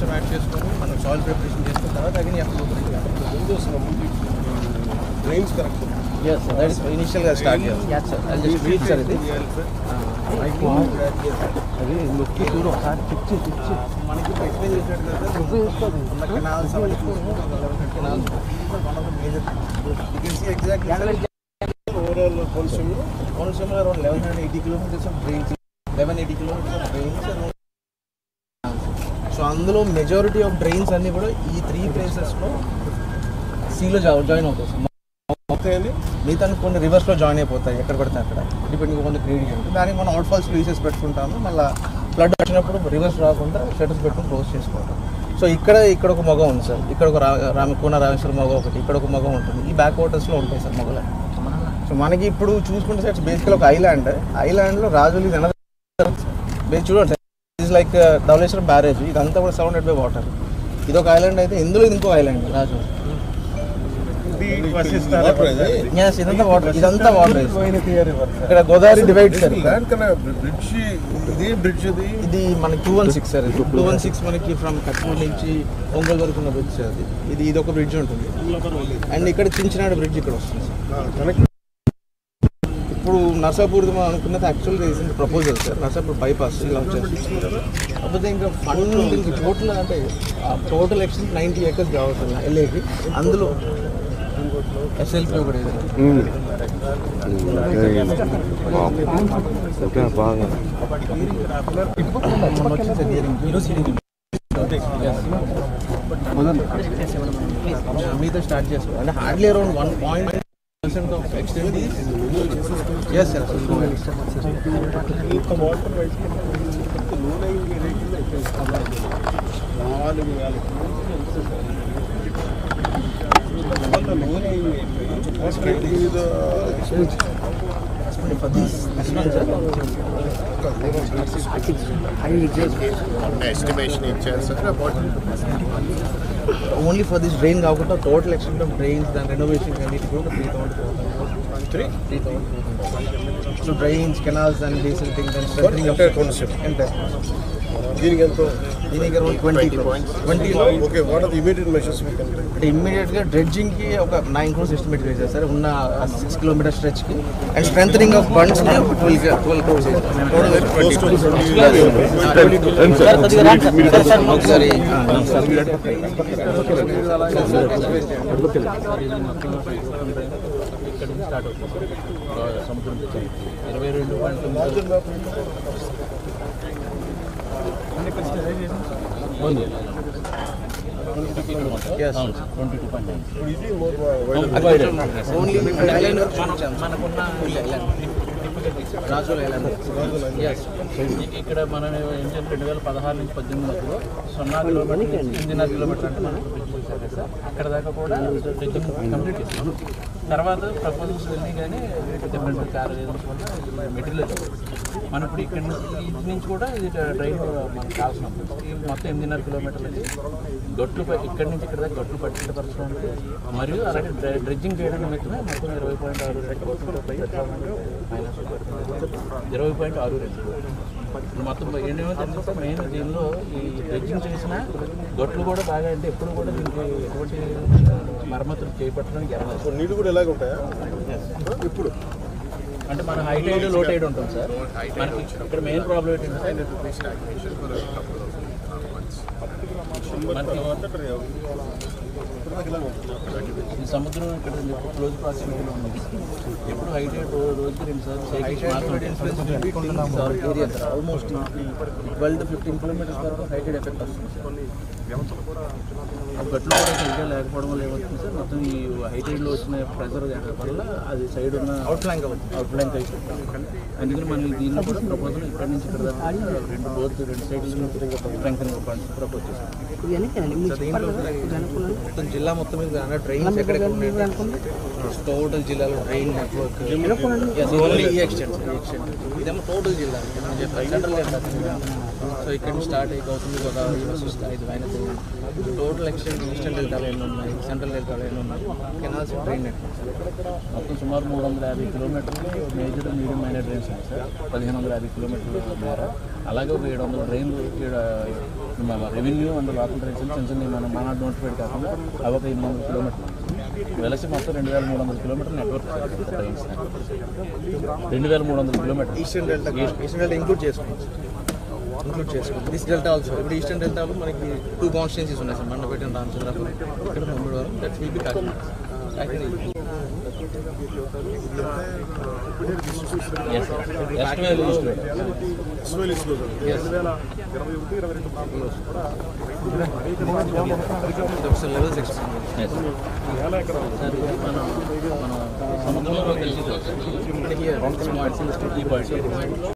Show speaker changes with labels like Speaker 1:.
Speaker 1: కొంచెం యాడ్ చేసుకొని మనం సాయిల్ ప్రిపరేషన్ చేసుకున్న తర్వాత again
Speaker 2: drains correct.
Speaker 1: yes sir, that is initial గా స్టార్ట్ చేయాలి. yes sir, I'll just read sir ఇది అది లుక్కి చూడు ఒకసారి చెక్ చేసి మనకి ఎక్స్ప్లెయిన్ చేసినట్టు కదా ఉన్న కెనాల్స్ అవన్నీ చూసుకుంటాం. Canals one of the major you can see exactly
Speaker 2: overall
Speaker 1: Konaseema around 1180 kilometers of drains, 1180 kilometers of drains. So అందులో మెజారిటీ ఆఫ్ డ్రైన్స్ అన్నీ కూడా ఈ 3 ప్లేసెస్లో సీలో జాయిన్ అవుతాయి. మిగతా కొన్ని రివర్స్లో జాయిన్ అయిపోతాయి ఎక్కడ పడితే అక్కడ, డిపెండింగ్ ఆన్ ద గ్రేడియంట్. దానికి మనం అవుట్ ఫాల్స్ రీసెస్ పెట్టుకుంటాము. మళ్ళీ ఫ్లడ్ వచ్చినప్పుడు రివర్స్ రాకుండా షటర్స్ పెట్టుకుని క్లోజ్ చేసుకుంటాం. సో ఇక్కడ ఒక మొగ ఉంది సార్, ఇక్కడ ఒక కూన రామేశ్వర మొగ ఒకటి, ఇక్కడ ఒక మొగ ఉంటుంది. ఈ బ్యాక్ వాటర్స్లో ఉంటాయి సార్ మొగలు. సో మనకి ఇప్పుడు చూసుకుంటే సార్ బేసికల్ ఒక ఐలాండ్లో రాజులు ఇది బేస్ చూడండి sir, is like Dhavaleswaram barrage, ఇదంతా కూడా సరౌండెడ్ బై వాటర్. ఇది ఒక ఐలాండ్ అయితే ఇందులో ఇది ఇంకో ఐలాండ్ రాజు. ఇదంతా వాటర్, ఇదంతా వాటర్. ఇక్కడ గోదావరి డివైడ్ సార్. ఇది మనకి 216 సార్. 216 మనకి ఫ్రమ్ కట్నూర్ నుంచి ఒంగోలు వరకు ఉన్న బ్రిడ్జ్ సార్. ఇది ఒక బ్రిడ్జ్ ఉంటుంది. అండ్ ఇక్కడ చించినాడు బ్రిడ్జ్ ఇక్కడ వస్తుంది సార్. ఇప్పుడు నర్సాపూర్ మనం అనుకున్నది యాక్చువల్గా recent proposal sir, Narsapur bypass ఇలా వచ్చేసి. కాకపోతే ఇంకా ఫండ్ ఇంక టోటల్ అంటే టోటల్ ఎక్స్టెంట్ 90 acres కావాలి సార్ ఎల్ఏకి. అందులో ఎస్ఎల్పి ఒకటి మీతో స్టార్ట్ చేసుకోవాలి. అంటే hardly around 1% of extent is yes sir. For this one sir,
Speaker 2: estimation ఇచ్చారు sir about
Speaker 1: only for this drain కాకుండా total extent of drains and renovation అన్నిటి కూడా 3,000. So drains, canals and basic things and strengthening of concept entire.
Speaker 2: దీనికి ఎంతో?
Speaker 1: దీనికి around 20 crores. 20
Speaker 2: okay. What are the immediate measures we can take?
Speaker 1: అంటే ఇమ్మీడియట్గా డ్రెడ్జింగ్కి ఒక 9 crores estimate చేశారు సార్ ఉన్న 6 kilometer స్ట్రెచ్కి. అండ్ స్ట్రెంథనింగ్ ఆఫ్ బండ్స్కి 12 crores ఒకసారి స్టార్ట్ అవుతుంది సముద్రం 22.9 ఓన్లీ ఐలాండ్ వరకు మనకున్న రాజోల్ ఐలాండ్.
Speaker 3: ఇక్కడ మన ఇంజన్ 2016 నుంచి 18 మధ్యలో 0 kilometer 8.5 kilometer అంటే మనం సార్ అక్కడ దాకా కూడా బ్రిడ్జింగ్ కంప్లీట్ చేస్తాం. తర్వాత ప్రపోజల్స్ వెళ్ళి కానీ డిఫరెంట్ క్యారేజెస్ వల్ల మెటీరియల్ మనం ఇప్పుడు ఇక్కడ నుంచి కూడా ఇది డ్రైన్ మనకు కావాల్సిన మొత్తం 8.5 kilometerలకి గట్లు ఇక్కడి నుంచి ఇక్కడ దాకా గట్లు పట్టించపరచడం మరియు అలాగే డ్రెడ్జింగ్ చేయడం నిమిత్తమే మొత్తం 20.62 మొత్తం ఏంటంటే మెయిన్ దీనిలో ఈ డ్రెడ్జింగ్ చేసిన గట్లు కూడా బాగా అంటే ఎప్పుడు కూడా దీనికి ఎటువంటి మరమ్మతులు చేపట్టడానికి
Speaker 2: నీళ్ళు కూడా ఎలాగ ఉంటాయా ఇప్పుడు?
Speaker 3: అంటే మన హై టైడ్ లో టైడ్ ఉంటుంది సార్. మనకి ఇక్కడ మెయిన్ ప్రాబ్లం ఏంటంటే ఈ సముద్రం ఇక్కడ క్లోజ్ ప్రాక్సిమిటీలో ఉంది. ఎప్పుడు హై టైడ్ రోజుకి 2 సార్లు
Speaker 1: ఆల్మోస్ట్ 12 to 15 kilometers వరకు హై టైడ్ ఎఫెక్ట్ వస్తుంది సార్.
Speaker 3: గట్లు కూడా సరిగ్గా లేకపోవడం వల్ల ఏమవుతుంది సార్, మొత్తం ఈ హై టైడ్లో వచ్చిన ప్రెజర్ వల్ల అది సైడ్ ఉన్న అవుట్ ఫ్లాంక్ అయిపోతుంది. అందుకని మనం దీన్ని కూడా ప్రపోజల్ ఇక్కడ నుంచి ఇక్కడ దాకా 2 సైడ్లు స్ట్రెంగ్తనింగ్ ప్రపోజ్ చేస్తాం.
Speaker 1: మొత్తం జిల్లా మొత్తం మీద ట్రైన్స్ ఎక్కడెక్కడ టోటల్ జిల్లాలో ట్రైన్ నెట్వర్క్ ఓన్లీ ఈ ఎక్స్టెంట్ ఇదేమో టోటల్ జిల్లా సెంట్రల్. సో ఇక్కడ నుంచి స్టార్ట్ అయ్యి గౌతమి గోదావరి వస్తుంది 5 వైనత్ టోటల్ ఎక్స్టెంట్ ఈస్టర్న్ డెల్టాలో ఎన్ని ఉన్నాయి, సెంట్రల్ డెల్టాలో ఎన్ని ఉన్నాయి, కెనాల్స్ ట్రైన్ నెట్వర్క్
Speaker 3: మొత్తం సుమారు 350 kilometerలు మేజర్ మీడియం మైనర్ డ్రైన్స్ ఉన్నాయి సార్. 1550 kilometerల మేర అలాగే ఒక 700 డ్రైన్లు మన రెవెన్యూ అండ్ లోకల్ ట్రైన్స్ చిన్న చిన్న మన నోటిఫైడ్ కాకుండా అవి ఒక 800 కిలోమీటర్లు వెలసి మొత్తం 2300 kilometer network drains 2300 kilometer
Speaker 1: eastern delta include చేసుకోండి దిస్ డెల్టా ఆల్సో. ఇప్పుడు ఈస్టర్న్ డెల్టాలో మనకి 2 కాన్స్టిట్యున్సీస్ ఉన్నాయి సార్, మండపేట అండ్ రామచంద్రపురం, ఇక్కడ మంగళవారం, that will be Kakinada. Levels explain
Speaker 3: సముద్రంలో కలిసి